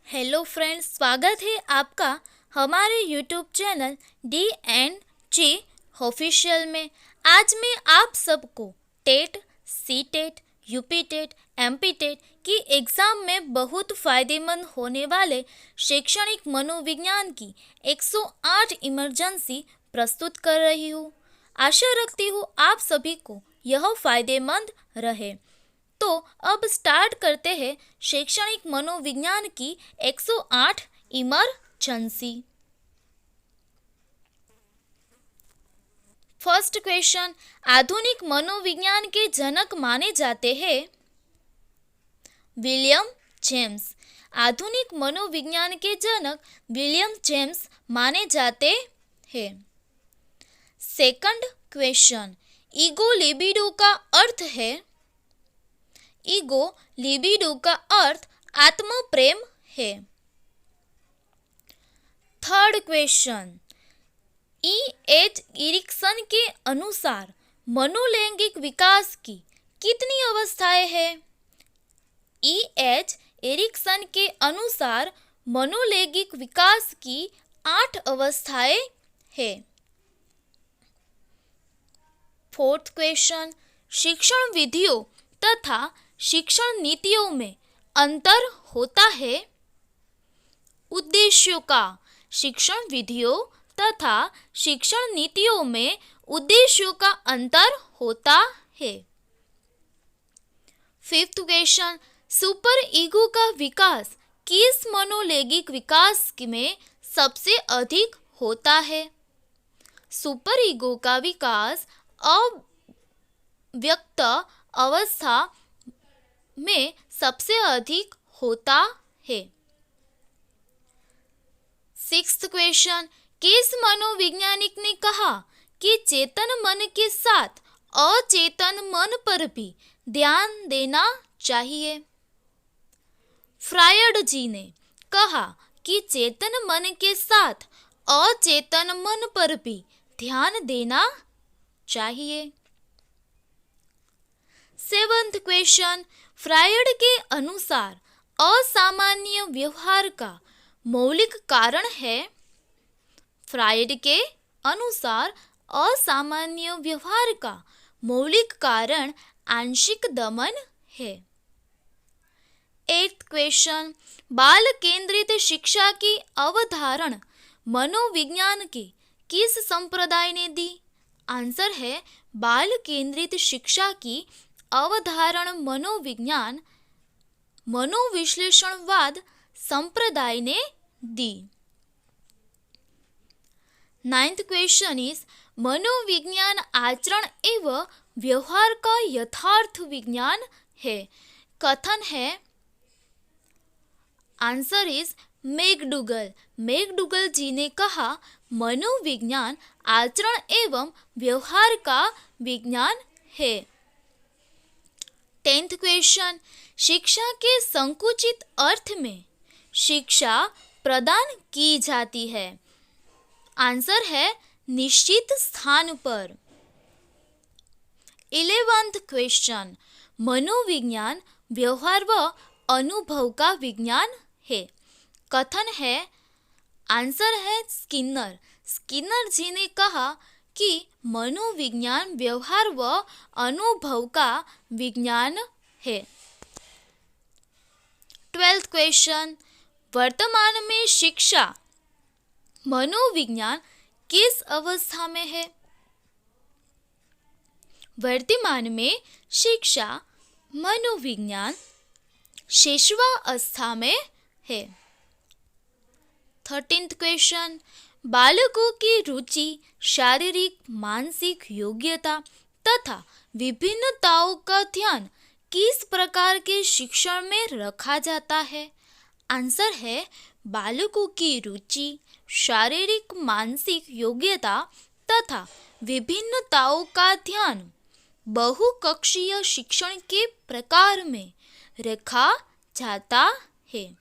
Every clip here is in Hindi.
हेलो फ्रेंड्स, स्वागत है आपका हमारे यूट्यूब चैनल D&G ऑफिशियल में। आज मैं आप सबको TET, C TET, UP TET, MP TET की एग्ज़ाम में बहुत फ़ायदेमंद होने वाले शैक्षणिक मनोविज्ञान की 108 इमरजेंसी प्रस्तुत कर रही हूँ। आशा रखती हूँ आप सभी को यह फ़ायदेमंद रहे। तो अब स्टार्ट करते हैं शैक्षणिक मनोविज्ञान की 108 इमरजेंसी। फर्स्ट क्वेश्चन, आधुनिक मनोविज्ञान के जनक माने जाते हैं विलियम जेम्स। आधुनिक मनोविज्ञान के जनक विलियम जेम्स माने जाते हैं। सेकंड क्वेश्चन, ईगो लिबिडो का अर्थ है। ईगो लिबिडो का अर्थ आत्म प्रेम है। Third question, E.H. इरिक्सन के अनुसार मनोलैंगिक विकास की कितनी अवस्थाएं हैं? E.H. इरिक्सन के अनुसार मनोलैंगिक विकास की 8 अवस्थाएं हैं। फोर्थ क्वेश्चन, शिक्षण विधियों तथा शिक्षण नीतियों में अंतर होता है। उद्देश्यों का शिक्षण विधियों तथा शिक्षण नीतियों में उद्देश्यों का अंतर होता है। फिफ्थ क्वेश्चन, सुपर ईगो का विकास किस मनोलैंगिक विकास में सबसे अधिक होता है? सुपर ईगो का विकास अव्यक्त अवस्था में सबसे अधिक होता है। सिक्स्थ क्वेश्चन, किस मनोवैज्ञानिक ने कहा कि चेतन मन के साथ अचेतन मन पर भी ध्यान देना चाहिए? फ्रायड जी ने कहा कि चेतन मन के साथ अचेतन मन पर भी ध्यान देना चाहिए। सेवंथ क्वेश्चन, फ्रायड के अनुसार असामान्य व्यवहार का मौलिक कारण है। फ्रायड के अनुसार असामान्य व्यवहार का मौलिक कारण आंशिक दमन है। एट्थ क्वेश्चन, बाल केंद्रित शिक्षा की अवधारणा मनोविज्ञान के किस संप्रदाय ने दी? आंसर है बाल केंद्रित शिक्षा की अवधारणा मनोविज्ञान मनोविश्लेषणवाद संप्रदाय ने दी। नाइन्थ क्वेश्चन इज, मनोविज्ञान आचरण एवं व्यवहार का यथार्थ विज्ञान है। कथन है। Answer is McDougall. मैकडूगल जी ने कहा मनोविज्ञान आचरण एवं व्यवहार का विज्ञान है। 10th क्वेश्चन, शिक्षा के संकुचित अर्थ में शिक्षा प्रदान की जाती है। आंसर है निश्चित स्थान पर। 11th क्वेश्चन, मनोविज्ञान व्यवहार व अनुभव का विज्ञान है। कथन है। आंसर है स्किनर। स्किनर जी ने कहा कि मनोविज्ञान व्यवहार व अनुभव का विज्ञान है। 12th क्वेश्चन, वर्तमान में शिक्षा मनोविज्ञान किस अवस्था में है? वर्तमान में शिक्षा मनोविज्ञान शेषवावस्था में है। 13th क्वेश्चन, बालकों की रुचि, शारीरिक मानसिक योग्यता तथा विभिन्नताओं का ध्यान किस प्रकार के शिक्षण में रखा जाता है? आंसर है बालकों की रुचि, शारीरिक मानसिक योग्यता तथा विभिन्नताओं का ध्यान बहुकक्षीय शिक्षण के प्रकार में रखा जाता है।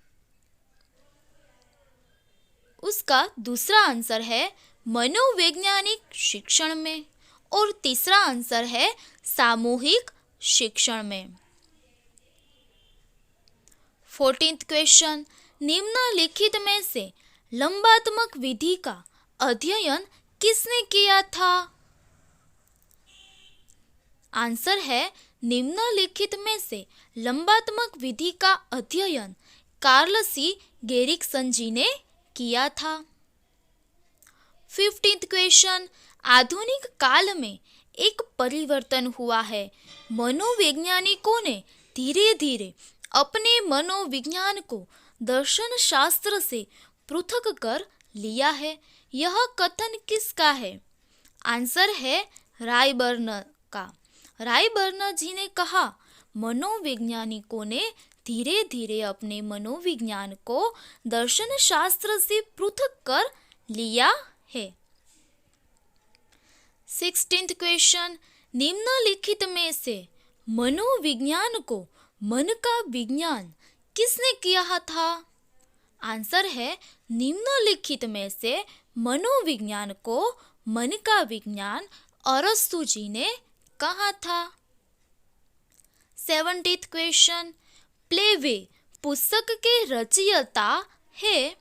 उसका दूसरा आंसर है मनोवैज्ञानिक शिक्षण में और तीसरा आंसर है सामूहिक शिक्षण में। 14th क्वेश्चन, निम्नलिखित में से लंबात्मक विधि का अध्ययन किसने किया था? आंसर है निम्नलिखित में से लंबात्मक विधि का अध्ययन कार्ल सी गेरिक्सन जी ने किया था। 15th क्वेश्चन, आधुनिक काल में एक परिवर्तन हुआ है। मनोवैज्ञानिकों ने धीरे धीरे अपने मनोविज्ञान को दर्शन शास्त्र से पृथक कर लिया है। यह कथन किसका है? आंसर है रायबर्न का। रायबर्न जी ने कहा, मनोवैज्ञानिकों ने धीरे धीरे अपने मनोविज्ञान को दर्शन शास्त्र से पृथक कर लिया है। 16th क्वेश्चन, निम्नलिखित में से मनोविज्ञान को मन का विज्ञान किसने किया था? आंसर है निम्नलिखित में से मनोविज्ञान को मन का विज्ञान अरस्तु जी ने कहा था। 17th क्वेश्चन, प्लेवे पुस्तक के रचयिता है?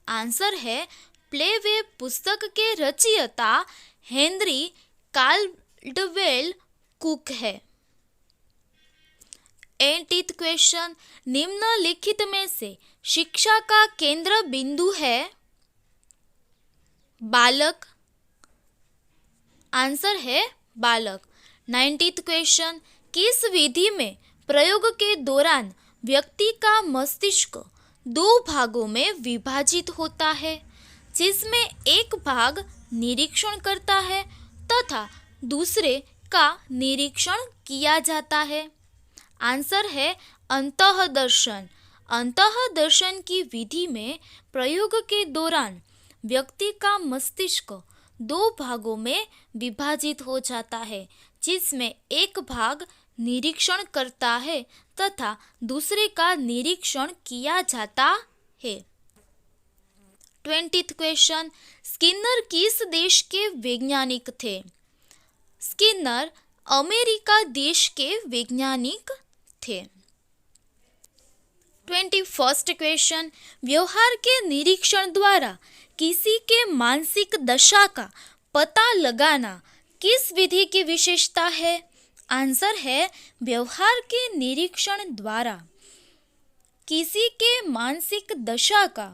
आंसर है प्लेवे पुस्तक के रचयिता हेनरी काल्डवेल कुक है। 18th क्वेश्चन, निम्नलिखित में से शिक्षा का केंद्र बिंदु है? बालक। आंसर है बालक। 19th क्वेश्चन, किस विधि में प्रयोग के दौरान व्यक्ति का मस्तिष्क दो भागों में विभाजित होता है, जिसमें एक भाग निरीक्षण करता है तथा दूसरे का निरीक्षण किया जाता है? आंसर है अंतःदर्शन। अंतःदर्शन की विधि में प्रयोग के दौरान व्यक्ति का मस्तिष्क दो भागों में विभाजित हो जाता है, जिसमें एक भाग निरीक्षण करता है तथा दूसरे का निरीक्षण किया जाता है। 20th क्वेश्चन, स्किनर किस देश के वैज्ञानिक थे? स्किनर अमेरिका देश के वैज्ञानिक थे। 21st क्वेश्चन, व्यवहार के निरीक्षण द्वारा किसी के मानसिक दशा का पता लगाना किस विधि की विशेषता है? आंसर है व्यवहार के निरीक्षण द्वारा किसी के मानसिक दशा का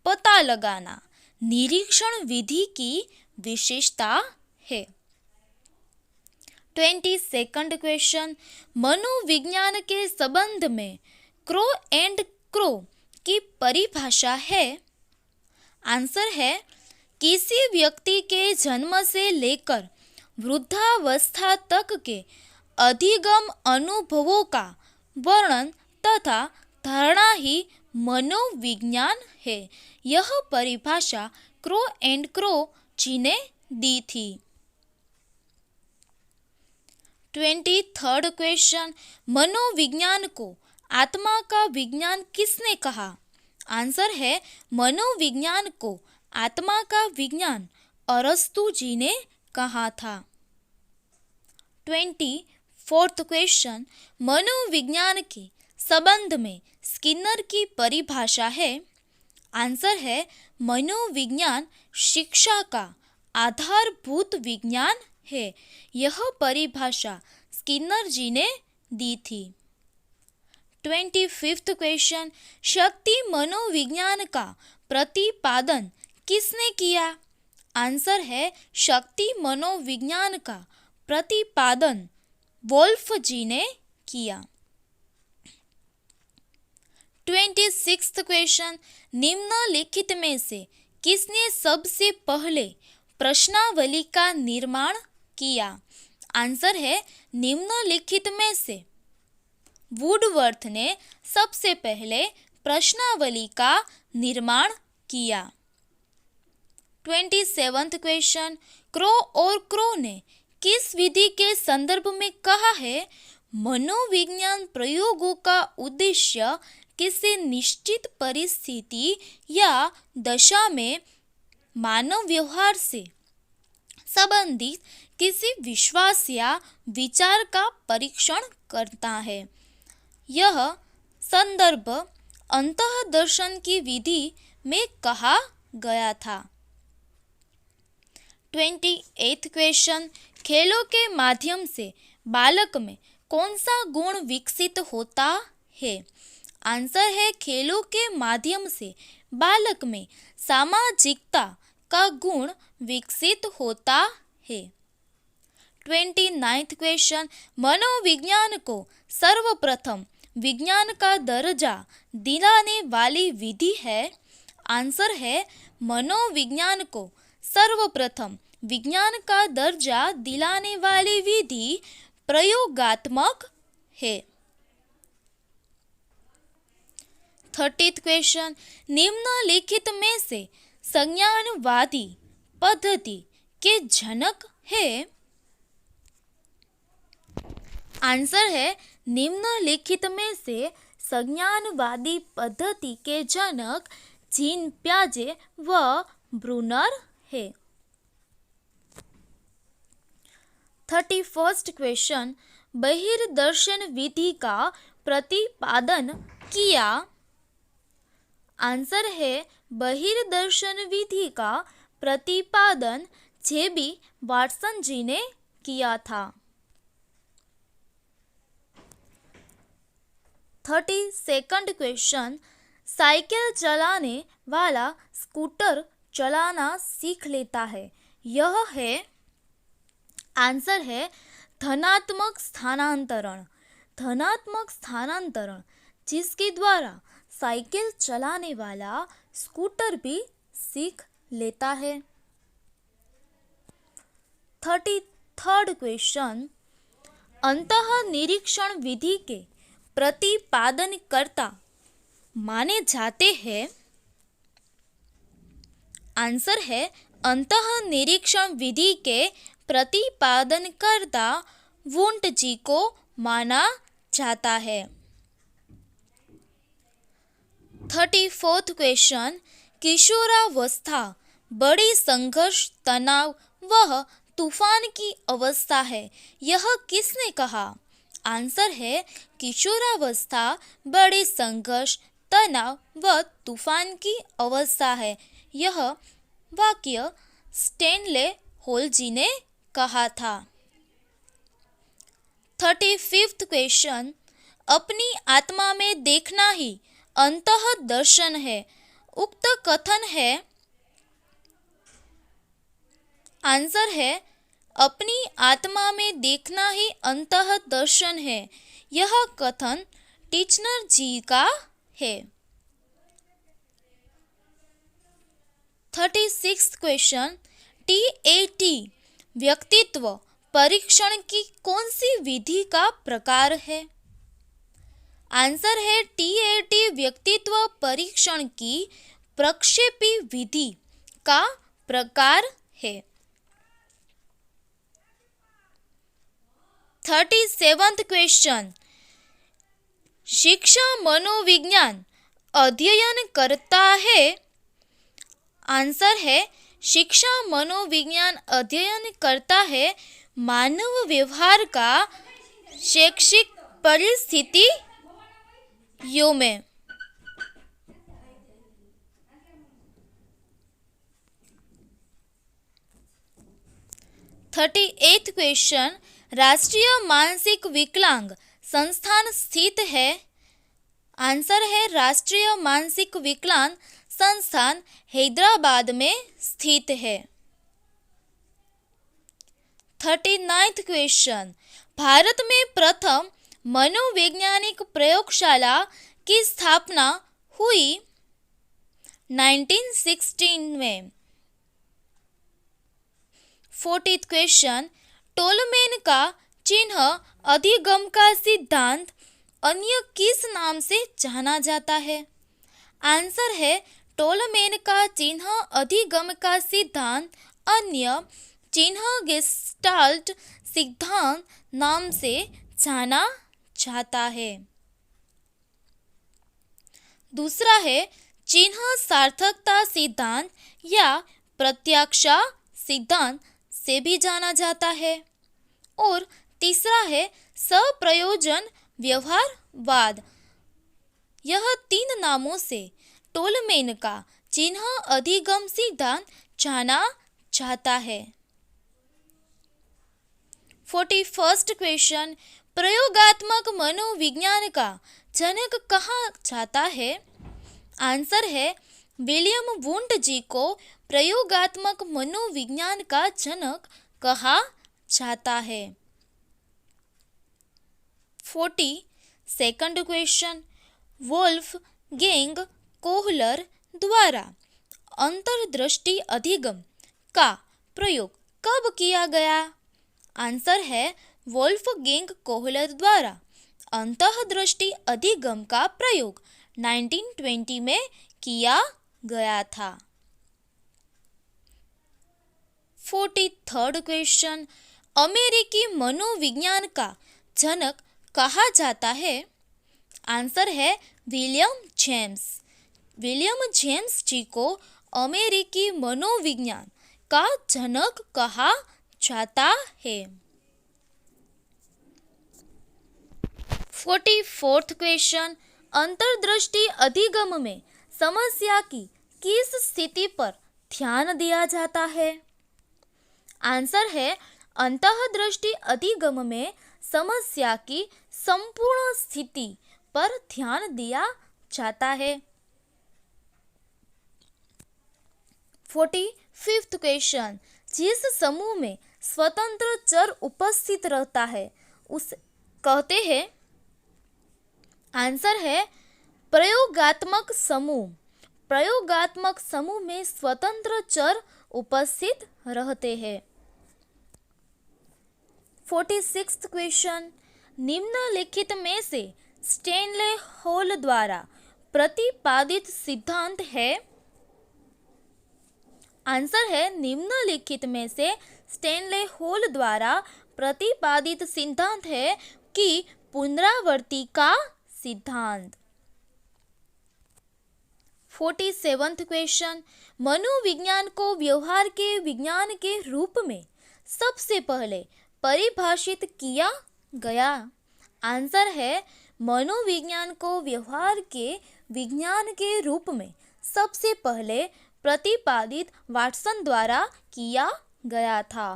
पता लगाना निरीक्षण विधि की विशेषता है। 22nd क्वेश्चन, मनोविज्ञान के संबंध में क्रो एंड क्रो की परिभाषा है? आंसर है किसी व्यक्ति के जन्म से लेकर वृद्धावस्था तक के अधिगम अनुभवों का वर्णन तथा धारणा ही मनोविज्ञान है। यह परिभाषा क्रो एंड क्रो जी ने दी थी। 23rd क्वेश्चन, मनोविज्ञान को आत्मा का विज्ञान किसने कहा? आंसर है मनोविज्ञान को आत्मा का विज्ञान अरस्तु जी ने कहा था। 24th क्वेश्चन, मनोविज्ञान के संबंध में स्किनर की परिभाषा है? आंसर है मनोविज्ञान शिक्षा का आधारभूत विज्ञान है। यह परिभाषा स्किनर जी ने दी थी। 25th क्वेश्चन, शक्ति मनोविज्ञान का प्रतिपादन किसने किया? आंसर है शक्ति मनोविज्ञान का प्रतिपादन वोल्फ जी ने किया। 26th क्वेश्चन, निम्नलिखित में से किसने सबसे पहले प्रश्नावली का निर्माण किया? आंसर है निम्नलिखित में से वुडवर्थ ने सबसे पहले प्रश्नावली का निर्माण किया। 27th क्वेश्चन, क्रो और क्रो ने किस विधि के संदर्भ में कहा है? मनोविज्ञान प्रयोगों का उद्देश्य किसी निश्चित परिस्थिति या दशा में मानव व्यवहार से संबंधित किसी विश्वास या विचार का परीक्षण करता है। यह संदर्भ अंतःदर्शन की विधि में कहा गया था। 28th क्वेश्चन, खेलों के माध्यम से बालक में कौन सा गुण विकसित होता है? आंसर है खेलों के माध्यम से बालक में सामाजिकता का गुण विकसित होता है। 29th क्वेश्चन, मनोविज्ञान को सर्वप्रथम विज्ञान का दर्जा दिलाने वाली विधि है? आंसर है मनोविज्ञान को सर्वप्रथम विज्ञान का दर्जा दिलाने वाली विधि प्रयोगात्मक है। 30th क्वेश्चन, निम्नलिखित में से संज्ञानवादी पद्धति के जनक है? आंसर है निम्नलिखित में से संज्ञानवादी पद्धति के जनक जीन प्याजे व ब्रूनर है। 31st क्वेश्चन, बहिर्दर्शन विधि का प्रतिपादन किया? आंसर है बहिर्दर्शन विधि का प्रतिपादन जे.बी. वाटसन जी ने किया था। 32nd क्वेश्चन, साइकिल चलाने वाला स्कूटर चलाना सीख लेता है, यह है? आंसर है धनात्मक स्थानांतरण। धनात्मक स्थानांतरण जिसके द्वारा साइकिल चलाने वाला स्कूटर भी सीख लेता है। 33rd क्वेश्चन, अंतः निरीक्षण विधि के प्रतिपादनकर्ता माने जाते हैं? आंसर है अंतः निरीक्षण विधि के प्रतिपादनकर्ता वुंट जी को माना जाता है। 34th क्वेश्चन, किशोरावस्था बड़ी संघर्ष, तनाव व तूफान की अवस्था है, यह किसने कहा? आंसर है किशोरावस्था बड़े संघर्ष, तनाव व तूफान की अवस्था है, यह वाक्य स्टैनले हॉल जी ने कहा था। 35th क्वेश्चन, अपनी आत्मा में देखना ही अंतः दर्शन है, उक्त कथन है? आंसर है अपनी आत्मा में देखना ही अंतः दर्शन है, यह कथन टीचनर जी का है। 36th क्वेश्चन, TAT व्यक्तित्व परीक्षण की कौन सी विधि का प्रकार है? आंसर है TAT व्यक्तित्व परीक्षण की प्रक्षेपी विधि का प्रकार है। 37th क्वेश्चन, शिक्षा मनोविज्ञान अध्ययन करता है? आंसर है शिक्षा मनोविज्ञान अध्ययन करता है मानव व्यवहार का शैक्षिक परिस्थितियों में। 38th क्वेश्चन, राष्ट्रीय मानसिक विकलांग संस्थान स्थित है? आंसर है राष्ट्रीय मानसिक विकलांग संस्थान हैदराबाद में स्थित है। 39th क्वेश्चन, भारत में प्रथम मनोवैज्ञानिक प्रयोगशाला की स्थापना हुई? 1916 में। 40th क्वेश्चन, टोलमेन का चिन्ह अधिगम का सिद्धांत अन्य किस नाम से जाना जाता है? आंसर है टोलमेन का चिन्ह अधिगम का सिद्धांत अन्य चिन्ह गेस्टाल्ट सिद्धांत नाम से जाना जाता है। दूसरा है चिन्ह सार्थकता सिद्धांत या प्रत्याक्षा सिद्धांत से भी जाना जाता है। और तीसरा है सप्रयोजन व्यवहारवाद यह 3 नामों से टोलमेन का चिन्ह अधिगम सिद्धांत जाना जाता है। 41st क्वेश्चन, प्रयोगात्मक मनोविज्ञान का जनक कहा जाता है? आंसर है विलियम वुंड जी को प्रयोगात्मक मनोविज्ञान का जनक कहा जाता है। 42nd क्वेश्चन, वोल्फगैंग कोहलर द्वारा अंतर्दृष्टि अधिगम का प्रयोग कब किया गया? आंसर है वोल्फगैंग कोहलर द्वारा अंतर्दृष्टि अधिगम का प्रयोग 1920 में किया गया था। 43rd क्वेश्चन, अमेरिकी मनोविज्ञान का जनक कहा जाता है? आंसर है विलियम जेम्स। विलियम जेम्स जी को अमेरिकी मनोविज्ञान का जनक कहा जाता है। 44th क्वेश्चन, अंतर्दृष्टि अधिगम में समस्या की किस स्थिति पर ध्यान दिया जाता है? आंसर है अंतर्दृष्टि अधिगम में समस्या की संपूर्ण स्थिति पर ध्यान दिया जाता है। 45th क्वेश्चन, जिस समूह में स्वतंत्र चर उपस्थित रहता है उसे कहते हैं? आंसर है प्रयोगात्मक समूह। प्रयोगात्मक समूह में स्वतंत्र चर उपस्थित रहते हैं। 46th क्वेश्चन, निम्नलिखित में से स्टैनले हॉल द्वारा प्रतिपादित सिद्धांत है? आंसर है निम्नलिखित में से स्टैनले हॉल द्वारा प्रतिपादित सिद्धांत है कि पुनरावृत्ति का सिद्धांत। 47th क्वेश्चन, मनोविज्ञान को व्यवहार के विज्ञान के रूप में सबसे पहले परिभाषित किया गया? आंसर है मनोविज्ञान को व्यवहार के विज्ञान के रूप में सबसे पहले प्रतिपादित वाटसन द्वारा किया गया था।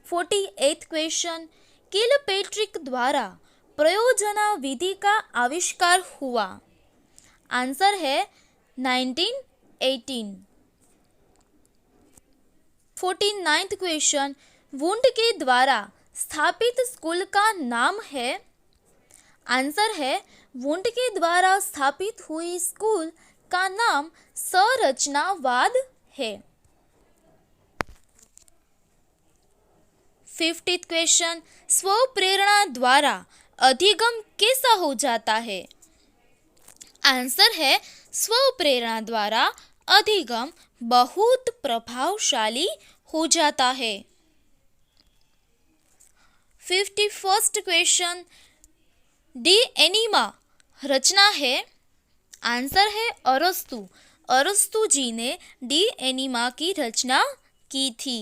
48th क्वेश्चन, किलपेट्रिक द्वारा प्रयोजना विधि का आविष्कार हुआ? आंसर है 1918। 49th क्वेश्चन, वुंड के द्वारा स्थापित स्कूल का नाम है? आंसर है वुंड के द्वारा स्थापित हुई स्कूल का नाम संरचनावाद है। 50th क्वेश्चन, स्व प्रेरणा द्वारा अधिगम कैसा हो जाता है? आंसर है स्व प्रेरणा द्वारा अधिगम बहुत प्रभावशाली हो जाता है। 51st क्वेश्चन, डी एनिमा रचना है? आंसर है अरस्तु। अरस्तु जी ने डी एनिमा की रचना की थी।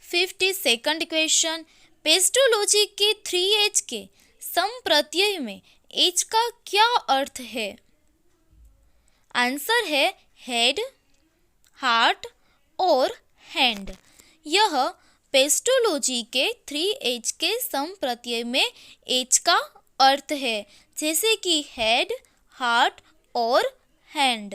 52nd क्वेश्चन, पेस्टोलॉजी के 3H के समप्रत्यय में H का क्या अर्थ है? आंसर है हेड, हार्ट और हैंड। यह पेस्टोलॉजी के 3H के समप्रत्यय में H का अर्थ है, जैसे कि हेड, हार्ट और हैंड।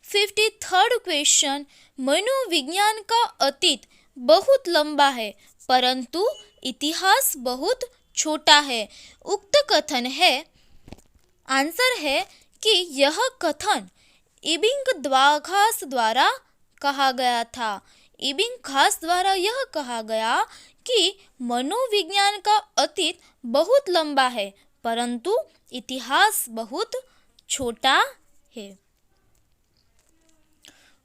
53rd क्वेश्चन, मनोविज्ञान का अतीत बहुत लंबा है परंतु इतिहास बहुत छोटा है, उक्त कथन है? आंसर है कि यह कथन इबिंगघास द्वारा कहा गया था। इबिंगघास द्वारा यह कहा गया कि मनोविज्ञान का अतीत बहुत लंबा है परंतु इतिहास बहुत छोटा है।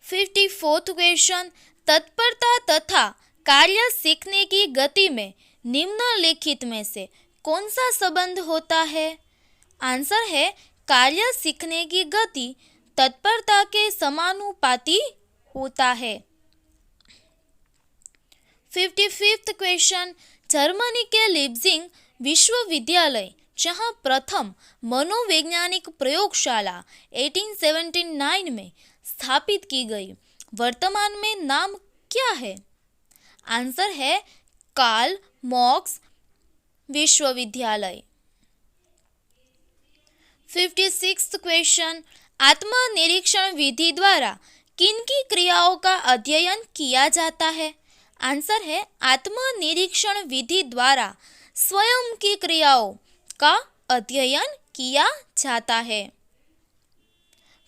54th क्वेश्चन, तत्परता तथा कार्य सीखने की गति में निम्नलिखित में से कौन सा संबंध होता है? आंसर है कार्य सीखने की गति तत्परता के समानुपाती होता है। 55th क्वेश्चन, जर्मनी के लीप्जिग विश्वविद्यालय, जहां प्रथम मनोवैज्ञानिक प्रयोगशाला 1879 में स्थापित की गई, वर्तमान में नाम क्या है? आंसर है कार्ल मार्क्स विश्वविद्यालय। 56th क्वेश्चन, आत्मनिरीक्षण विधि द्वारा किन की क्रियाओं का अध्ययन किया जाता है? आंसर है आत्मनिरीक्षण विधि द्वारा स्वयं की क्रियाओं का अध्ययन किया जाता है।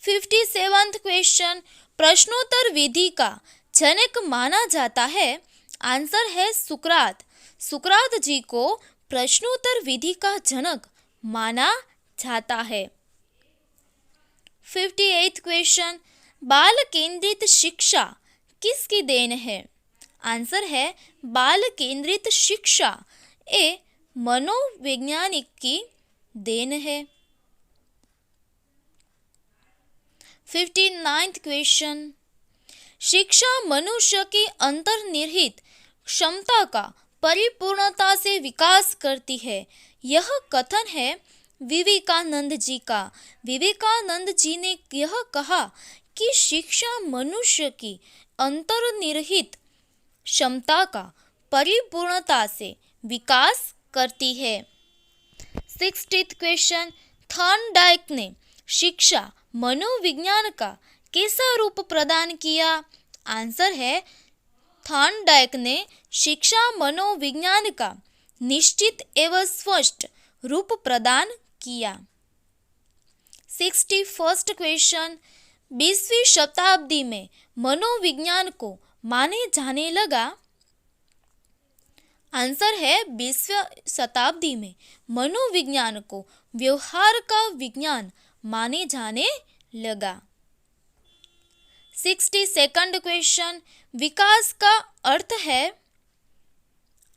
57th क्वेश्चन, प्रश्नोत्तर विधि का जनक माना जाता है? आंसर है सुकरात। सुकरात जी को प्रश्नोत्तर विधि का जनक माना जाता है। 58th क्वेश्चन, बाल केंद्रित शिक्षा किसकी देन है? आंसर है बाल केंद्रित शिक्षा ए मनोवैज्ञानिक की देन है। 59th क्वेश्चन, शिक्षा मनुष्य की अंतर्निहित क्षमता का परिपूर्णता से विकास करती है, यह कथन है विवेकानंद जी का। विवेकानंद जी ने यह कहा कि शिक्षा मनुष्य की अंतर्निहित क्षमता का परिपूर्णता से विकास करती है। 60th क्वेश्चन, थॉर्नडाइक ने शिक्षा मनोविज्ञान का कैसा रूप प्रदान किया? आंसर है थॉर्नडाइक ने शिक्षा मनोविज्ञान का निश्चित एवं स्पष्ट रूप प्रदान किया। 61st क्वेश्चन, 20वीं शताब्दी में मनोविज्ञान को माने जाने लगा? आंसर है 20वीं शताब्दी में मनोविज्ञान को व्यवहार का विज्ञान माने जाने लगा। 62nd क्वेश्चन, विकास का अर्थ है?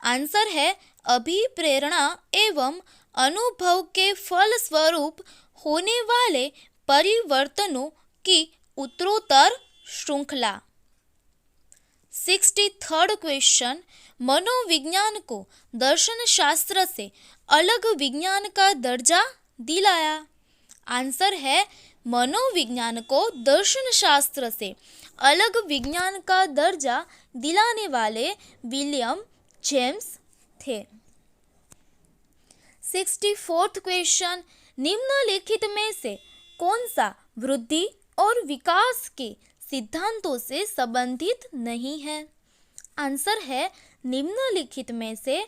आंसर है अभिप्रेरणा एवं अनुभव के फल स्वरूप होने वाले परिवर्तनों की उत्तरोत्तर श्रृंखला। 63rd क्वेश्चन, मनोविज्ञान को दर्शन शास्त्र से अलग विज्ञान का दर्जा दिलाया? आंसर है मनोविज्ञान को दर्शन शास्त्र से अलग विज्ञान का दर्जा दिलाने वाले विलियम जेम्स थे। 64th क्वेश्चन, निम्नलिखित में से कौन सा वृद्धि और विकास के सिद्धांतों से संबंधित नहीं है? आंसर है निम्नलिखित में से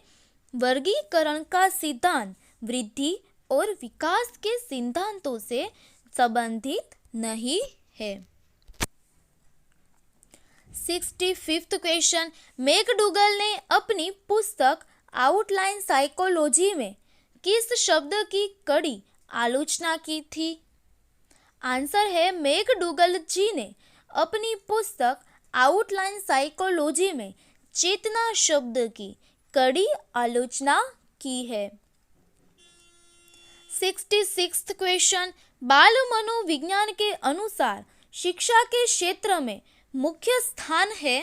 वर्गीकरण का सिद्धांत वृद्धि और विकास के सिद्धांतों से संबंधित नहीं है। 65th क्वेश्चन, मैकडूगल ने अपनी पुस्तक आउटलाइन साइकोलॉजी में किस शब्द की कड़ी आलोचना की थी? आंसर है मैकडूगल जी ने अपनी पुस्तक आउटलाइन साइकोलॉजी में चेतना शब्द की कड़ी आलोचना की है। 66th क्वेश्चन, बाल मनोविज्ञान के अनुसार शिक्षा के क्षेत्र में मुख्य स्थान है?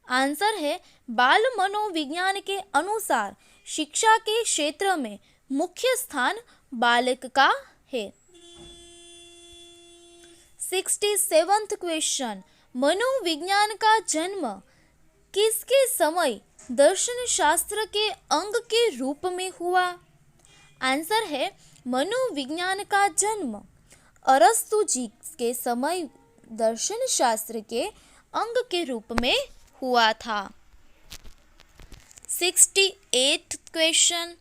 आंसर है बाल मनोविज्ञान के अनुसार शिक्षा के क्षेत्र में मुख्य स्थान बालक का है। 67th क्वेश्चन, मनोविज्ञान का जन्म किसके समय दर्शन शास्त्र के अंग के रूप में हुआ? आंसर है मनोविज्ञान का जन्म अरस्तु जी के समय दर्शन शास्त्र के अंग के रूप में हुआ था। 68th क्वेश्चन,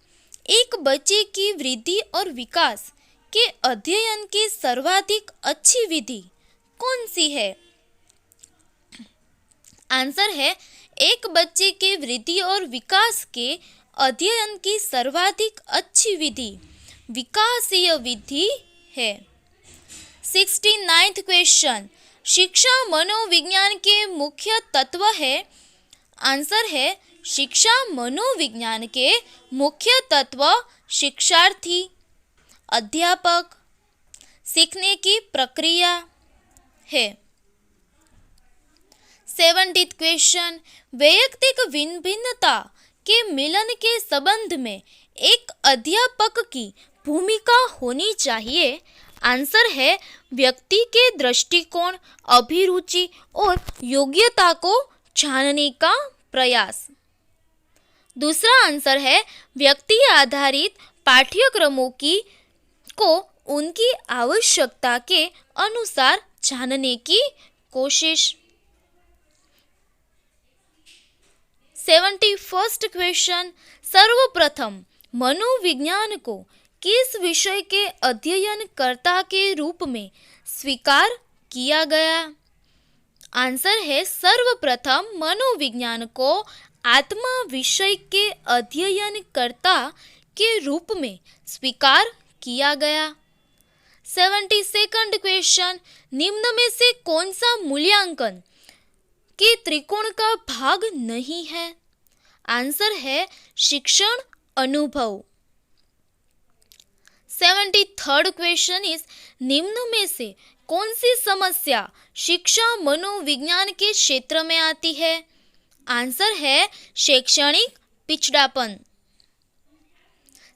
एक बच्चे की वृद्धि और विकास के अध्ययन की सर्वाधिक अच्छी विधि कौन सी है? आंसर है एक बच्चे के वृद्धि और विकास के अध्ययन की सर्वाधिक अच्छी विधि विकासीय विधि है। 69th क्वेश्चन, शिक्षा मनोविज्ञान के मुख्य तत्व है? आंसर है शिक्षा मनोविज्ञान के मुख्य तत्व शिक्षार्थी, अध्यापक, सीखने की प्रक्रिया है। 70th क्वेश्चन, वैयक्तिक भिन्नता के मिलन के संबंध में एक अध्यापक की भूमिका होनी चाहिए? आंसर है व्यक्ति के दृष्टिकोण, अभिरुचि और योग्यता को जानने का प्रयास। दूसरा आंसर है व्यक्ति आधारित पाठ्यक्रमों को उनकी आवश्यकता के अनुसार जानने की कोशिश। 71st क्वेश्चन, सर्वप्रथम मनोविज्ञान को किस विषय के अध्ययनकर्ता के रूप में स्वीकार किया गया? आंसर है सर्वप्रथम मनोविज्ञान को आत्मा विषय के अध्ययनकर्ता के रूप में स्वीकार किया गया। 72nd क्वेश्चन, निम्न में से कौन सा मूल्यांकन के त्रिकोण का भाग नहीं है? आंसर है शिक्षण अनुभव। 73rd क्वेश्चन इज, निम्न में से कौन सी समस्या शिक्षा मनोविज्ञान के क्षेत्र में आती है? आंसर है शैक्षणिक पिछड़ापन।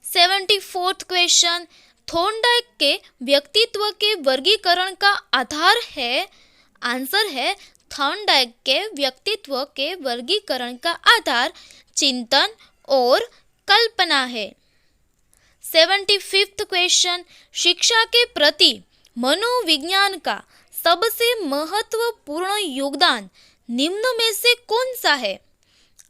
74th क्वेश्चन, थॉर्नडाइक के व्यक्तित्व के वर्गीकरण का आधार है? आंसर है थॉर्नडाइक के व्यक्तित्व के वर्गीकरण का आधार चिंतन और कल्पना है। 75th क्वेश्चन, शिक्षा के प्रति मनोविज्ञान का सबसे महत्वपूर्ण योगदान निम्न में से कौन सा है?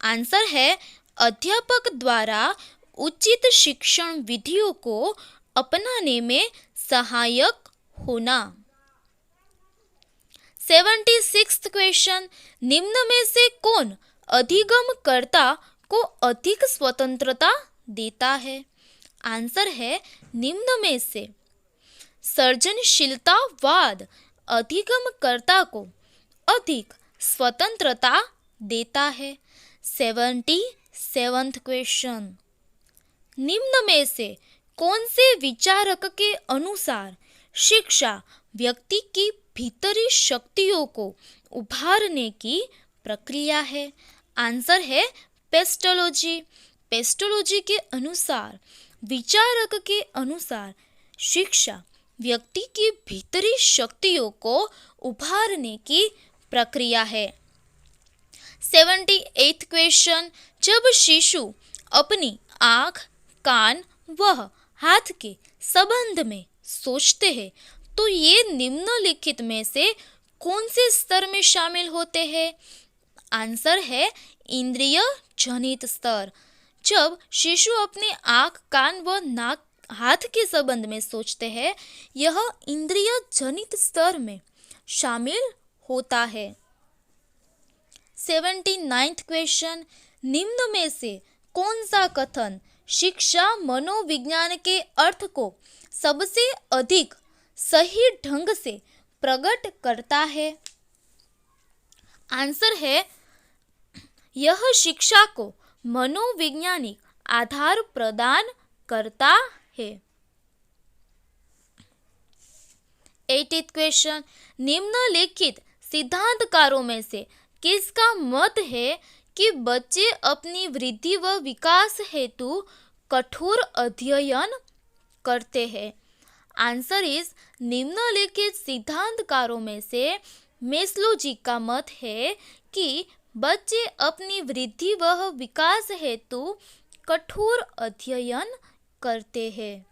आंसर है अध्यापक द्वारा उचित शिक्षण विधियों को अपनाने में सहायक होना। 76th क्वेश्चन, निम्न में से कौन अधिगमकर्ता को अधिक स्वतंत्रता देता है? आंसर है निम्न में से सृजनशीलतावाद अधिगमकर्ता को अधिक स्वतंत्रता देता है। 77th क्वेश्चन, निम्न में से कौन से विचारक के अनुसार शिक्षा व्यक्ति की भीतरी शक्तियों को उभारने की प्रक्रिया है? आंसर है पेस्टोलॉजी। पेस्टोलॉजी के अनुसार, विचारक के अनुसार शिक्षा व्यक्ति की भीतरी शक्तियों को उभारने की प्रक्रिया है। 78th क्वेश्चन, जब शिशु अपनी आँख, कान व हाथ के संबंध में सोचते हैं तो ये निम्नलिखित में से कौन से स्तर में शामिल होते हैं? आंसर है इंद्रिय जनित स्तर। जब शिशु अपने आँख, कान व नाक, हाथ के संबंध में सोचते हैं, यह इंद्रिय जनित स्तर में शामिल होता है। 79th क्वेश्चन, निम्न में से कौन सा कथन शिक्षा मनोविज्ञान के अर्थ को सबसे अधिक सही ढंग से प्रकट करता है? आंसर है यह शिक्षा को मनोवैज्ञानिक आधार प्रदान करता है। 80th क्वेश्चन, निम्नलिखित सिद्धांतकारों में से किसका मत है कि बच्चे अपनी वृद्धि व विकास हेतु कठोर अध्ययन करते हैं? आंसर इज निम्नलिखित सिद्धांतकारों में से मेस्लो जी का मत है कि बच्चे अपनी वृद्धि व विकास हेतु कठोर अध्ययन करते हैं।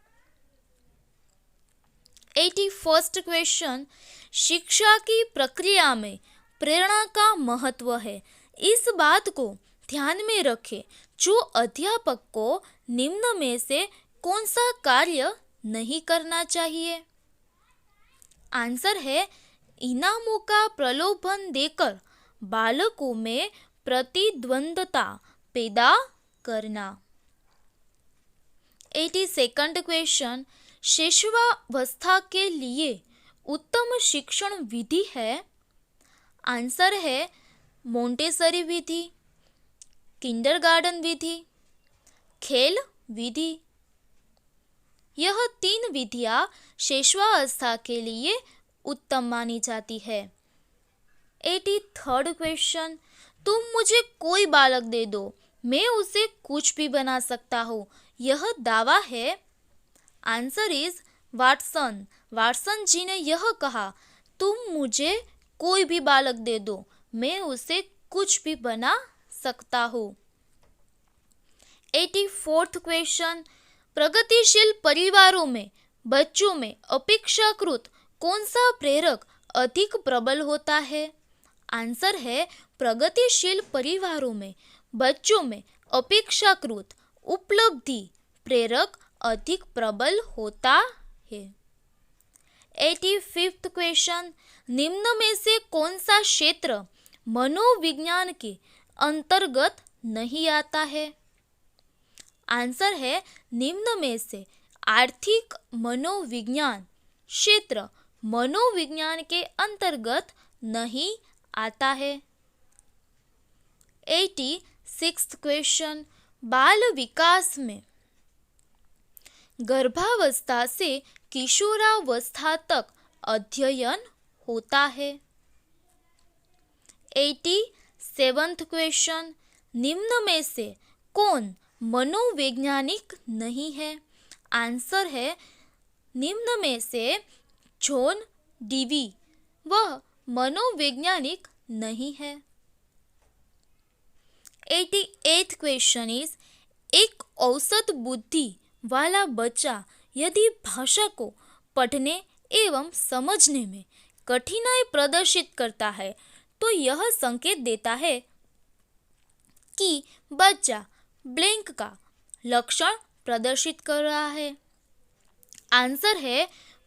81st क्वेश्चन, शिक्षा की प्रक्रिया में प्रेरणा का महत्व है। इस बात को ध्यान में रखें जो अध्यापक को निम्न में से कौन सा कार्य नहीं करना चाहिए? आंसर है इनामों का प्रलोभन देकर बालकों में प्रतिद्वंदता पैदा करना। 82nd क्वेश्चन, शिशुवावस्था के लिए उत्तम शिक्षण विधि है? आंसर है मोंटेसरी विधि, किंडरगार्टन विधि, खेल विधि। यह 3 विधियां शिशुवावस्था के लिए उत्तम मानी जाती है। 83rd क्वेश्चन, तुम मुझे कोई बालक दे दो, मैं उसे कुछ भी बना सकता हूँ, यह दावा है? Answer is Watson. वाटसन जी ने यह कहा, तुम मुझे कोई भी बालक दे दो, मैं उसे कुछ भी बना सकता हूँ। 84th क्वेश्चन, प्रगतिशील परिवारों में बच्चों में अपेक्षाकृत कौन सा प्रेरक अधिक प्रबल होता है? आंसर है, प्रगतिशील परिवारों में बच्चों में अपेक्षाकृत उपलब्धि प्रेरक अधिक प्रबल होता है। 85th क्वेश्चन, निम्न में से कौन सा क्षेत्र मनोविज्ञान के अंतर्गत नहीं आता है? आंसर है, निम्न में से आर्थिक मनोविज्ञान क्षेत्र मनोविज्ञान के अंतर्गत नहीं आता है। 86th क्वेश्चन, बाल विकास में गर्भावस्था से किशोरावस्था तक अध्ययन होता है। 87th क्वेश्चन, निम्न में से कौन मनोवैज्ञानिक नहीं है? आंसर है, निम्न में से जॉन डीवी, वह मनोवैज्ञानिक नहीं है। 88th क्वेश्चन इज, एक औसत बुद्धि वाला बच्चा यदि भाषा को पढ़ने एवं समझने में कठिनाई प्रदर्शित करता है तो यह संकेत देता है कि बच्चा ब्लैंक का लक्षण प्रदर्शित कर रहा है। आंसर है,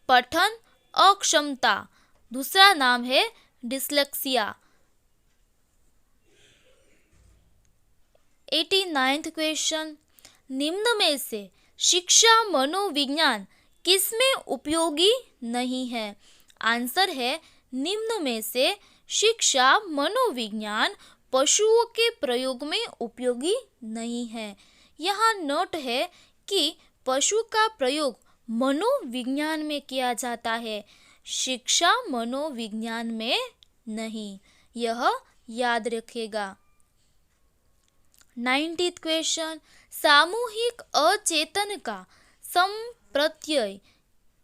पठन अक्षमता, दूसरा नाम है डिस्लेक्सिया। 89th क्वेश्चन, निम्न में से शिक्षा मनोविज्ञान किसमें उपयोगी नहीं है? आंसर है, निम्न में से शिक्षा मनोविज्ञान पशुओं के प्रयोग में उपयोगी नहीं है। यहाँ नोट है कि पशु का प्रयोग मनोविज्ञान में किया जाता है, शिक्षा मनोविज्ञान में नहीं, यह याद रखेगा। 90th क्वेश्चन, सामूहिक अचेतन का संप्रत्यय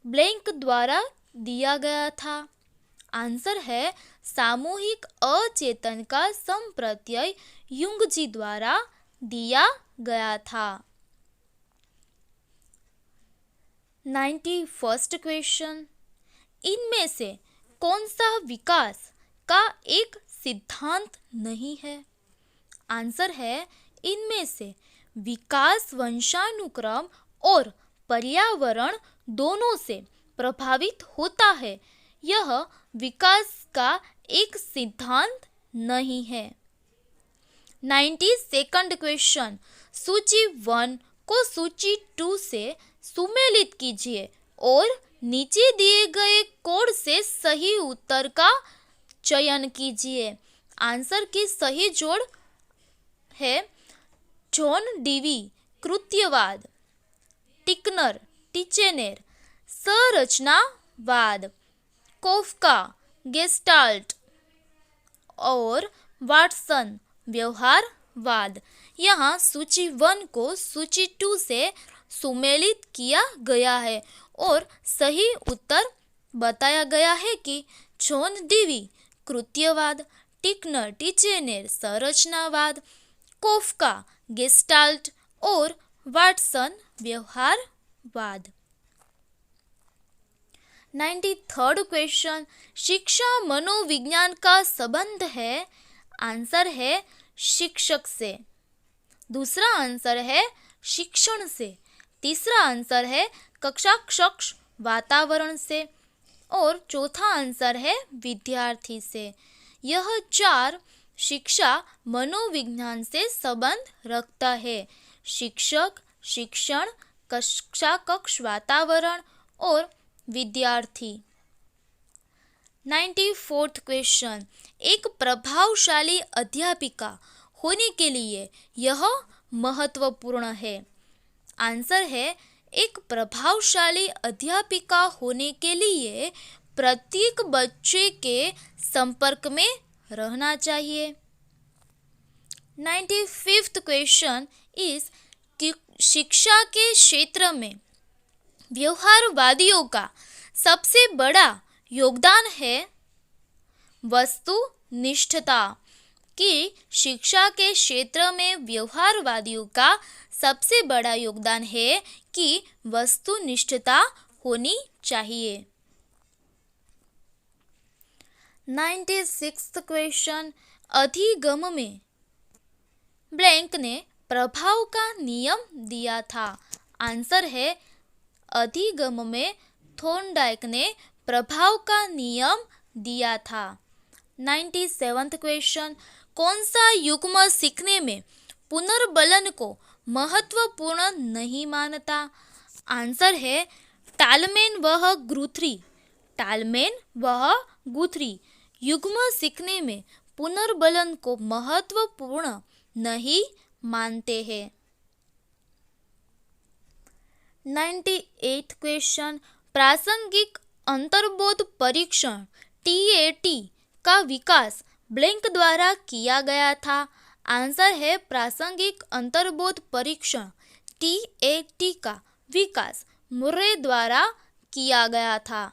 ब्लैंक द्वारा दिया गया था। आंसर है, सामूहिक अचेतन का संप्रत्यय युंग जी द्वारा दिया गया था। 91st क्वेश्चन, इनमें से कौन सा विकास का एक सिद्धांत नहीं है? आंसर है, इनमें से विकास वंशानुक्रम और पर्यावरण दोनों से प्रभावित होता है, यह विकास का एक सिद्धांत नहीं है। 92nd क्वेश्चन, सूची 1 को सूची 2 से सुमेलित कीजिए और नीचे दिए गए कोड से सही उत्तर का चयन कीजिए। आंसर की सही जोड़ है जॉन डीवी कृत्यवाद, टिकनर टिचेनेर संरचनावाद, कोफ्का गेस्टाल्ट और वाटसन व्यवहारवाद। यहाँ सूची 1 को सूची 2 से सुमेलित किया गया है और सही उत्तर बताया गया है कि जॉन डीवी कृत्यवाद, टिकनर टिचेनेर संरचनावाद, कोफ्का गेस्टाल्ट और वाटसन व्यवहारवाद। 93rd क्वेश्चन, शिक्षा मनोविज्ञान का संबंध है? आंसर है, शिक्षक से, दूसरा आंसर है शिक्षण से, तीसरा आंसर है कक्षा कक्ष वातावरण से और चौथा आंसर है विद्यार्थी से। यह 4 शिक्षा मनोविज्ञान से संबंध रखता है, शिक्षक, शिक्षण, कक्षा कक्ष वातावरण और विद्यार्थी। 94th क्वेश्चन, एक प्रभावशाली अध्यापिका होने के लिए यह महत्वपूर्ण है। आंसर है, एक प्रभावशाली अध्यापिका होने के लिए प्रत्येक बच्चे के संपर्क में रहना चाहिए, 95th क्वेश्चन इज कि शिक्षा के क्षेत्र में व्यवहारवादियों का सबसे बड़ा योगदान है वस्तुनिष्ठता। कि शिक्षा के क्षेत्र में व्यवहारवादियों का सबसे बड़ा योगदान है कि वस्तुनिष्ठता होनी चाहिए। 96th क्वेश्चन, अधिगम में ब्लैंक ने प्रभाव का नियम दिया था। आंसर है अधिगम में थॉर्नडाइक ने प्रभाव का नियम दिया था। 97th क्वेश्चन, कौन सा युग्म सीखने में पुनर्बलन को महत्वपूर्ण नहीं मानता? आंसर है टालमेन वह गुथ्री। टालमेन वह गुथ्री युग्म सीखने में पुनर्बलन को महत्वपूर्ण नहीं मानते हैं। 98th क्वेश्चन, प्रासंगिक अंतर्बोध परीक्षण TAT का विकास ब्लैंक द्वारा किया गया था। आंसर है प्रासंगिक अंतर्बोध परीक्षण TAT का विकास मुर्रे द्वारा किया गया था।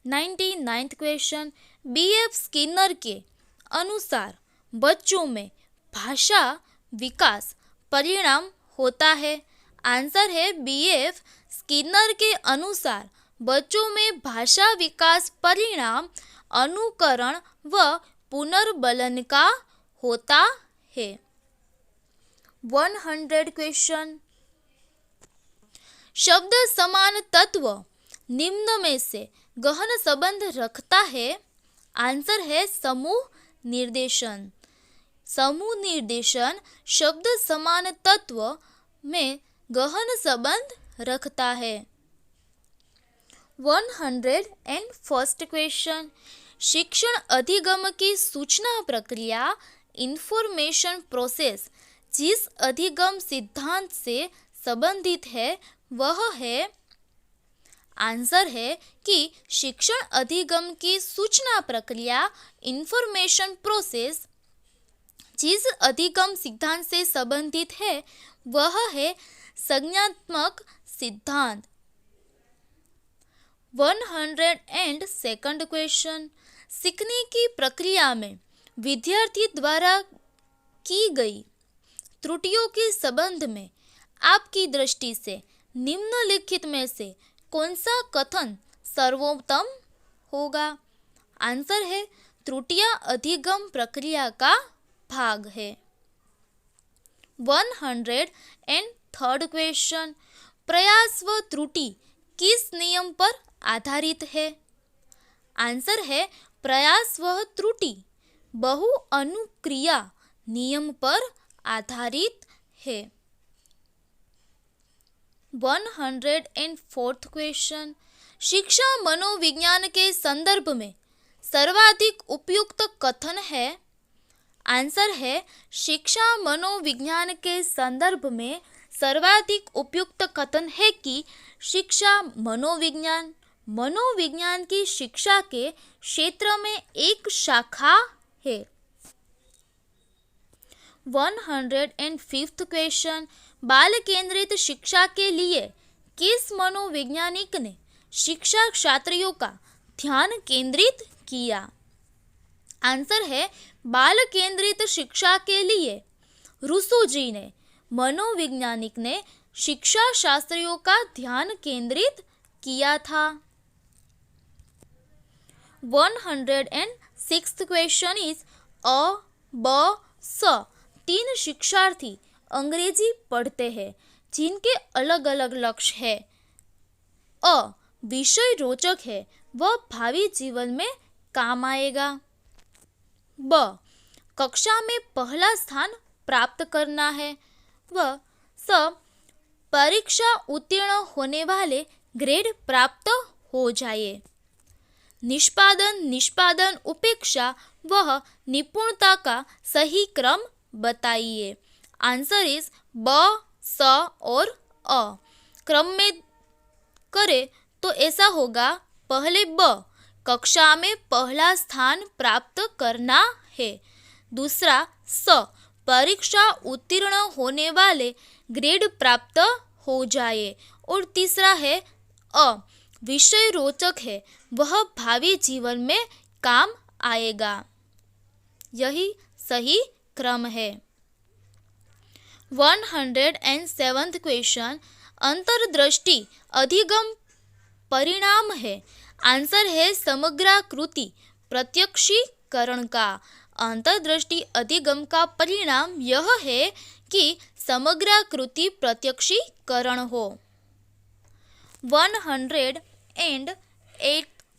99th क्वेश्चन, BF स्किनर के अनुसार बच्चों में भाषा विकास परिणाम होता है। आंसर है BF स्किनर के अनुसार बच्चों में भाषा विकास परिणाम अनुकरण व पुनर्बलन का होता है। 100 क्वेश्चन, शब्द समान तत्व निम्न में से गहन संबंध रखता है। आंसर है समूह निर्देशन। समूह निर्देशन शब्द समान तत्व में गहन संबंध रखता है। 101st क्वेश्चन, शिक्षण अधिगम की सूचना प्रक्रिया इंफॉर्मेशन प्रोसेस जिस अधिगम सिद्धांत से संबंधित है वह है। आंसर है कि शिक्षण अधिगम की सूचना प्रक्रिया इंफॉर्मेशन प्रोसेस जिस अधिगम सिद्धांत से संबंधित है वह है संज्ञानात्मक सिद्धांत। 102nd क्वेश्चन, सीखने की प्रक्रिया में विद्यार्थी द्वारा की गई त्रुटियों के संबंध में आपकी दृष्टि से निम्नलिखित में से कौन सा कथन सर्वोत्तम होगा? आंसर है त्रुटियां अधिगम प्रक्रिया का भाग है। 103rd क्वेश्चन, प्रयास व त्रुटि किस नियम पर आधारित है? आंसर है प्रयास व त्रुटि बहु अनुक्रिया नियम पर आधारित है। 104th क्वेश्चन, शिक्षा मनोविज्ञान के संदर्भ में सर्वाधिक उपयुक्त कथन है। आंसर है शिक्षा मनोविज्ञान के संदर्भ में सर्वाधिक उपयुक्त कथन है कि शिक्षा मनोविज्ञान मनोविज्ञान की शिक्षा के क्षेत्र में एक शाखा है। 105th क्वेश्चन, बाल केंद्रित शिक्षा के लिए किस मनोवैज्ञानिक ने शिक्षा शास्त्रियों का ध्यान केंद्रित किया? आंसर है बाल केंद्रित शिक्षा के लिए रूसो जी ने मनोवैज्ञानिक ने शिक्षा शास्त्रियों का ध्यान केंद्रित किया था। 106th क्वेश्चन इज अ ब स तीन शिक्षार्थी अंग्रेजी पढ़ते हैं जिनके अलग अलग लक्ष्य है। अ विषय रोचक है वह भावी जीवन में काम आएगा। ब कक्षा में पहला स्थान प्राप्त करना है। व स परीक्षा उत्तीर्ण होने वाले ग्रेड प्राप्त हो जाए। निष्पादन उपेक्षा वह निपुणता का सही क्रम बताइए। आंसर इज ब स और अ क्रम में करे तो ऐसा होगा, पहले ब कक्षा में पहला स्थान प्राप्त करना है, दूसरा स परीक्षा उत्तीर्ण होने वाले ग्रेड प्राप्त हो जाए। और तीसरा है अ विषय रोचक है, वह भावी जीवन में काम आएगा। यही सही क्रम है। 107th क्वेश्चन, अंतर्दृष्टि अधिगम परिणाम है। आंसर है समग्राकृति प्रत्यक्षीकरण का। अंतर्दृष्टि अधिगम का परिणाम यह है कि समग्राकृति प्रत्यक्षीकरण हो। 108th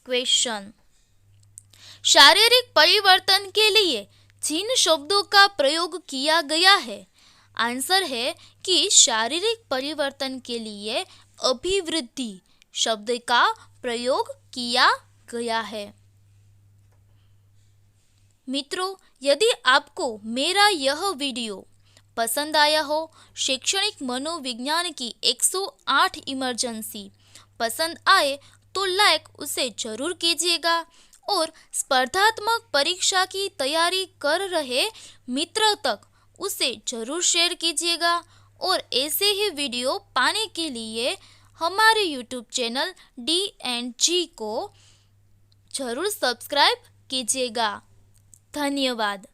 क्वेश्चन, शारीरिक परिवर्तन के लिए जिन शब्दों का प्रयोग किया गया है। आंसर है कि शारीरिक परिवर्तन के लिए अभिवृद्धि शब्द का प्रयोग किया गया है। मित्रों, यदि आपको मेरा यह वीडियो पसंद आया हो, शैक्षणिक मनोविज्ञान की 108 इमरजेंसी पसंद आए तो लाइक उसे जरूर कीजिएगा और स्पर्धात्मक परीक्षा की तैयारी कर रहे मित्र तक उसे जरूर शेयर कीजिएगा। और ऐसे ही वीडियो पाने के लिए हमारे यूट्यूब चैनल D&G को जरूर सब्सक्राइब कीजिएगा। धन्यवाद।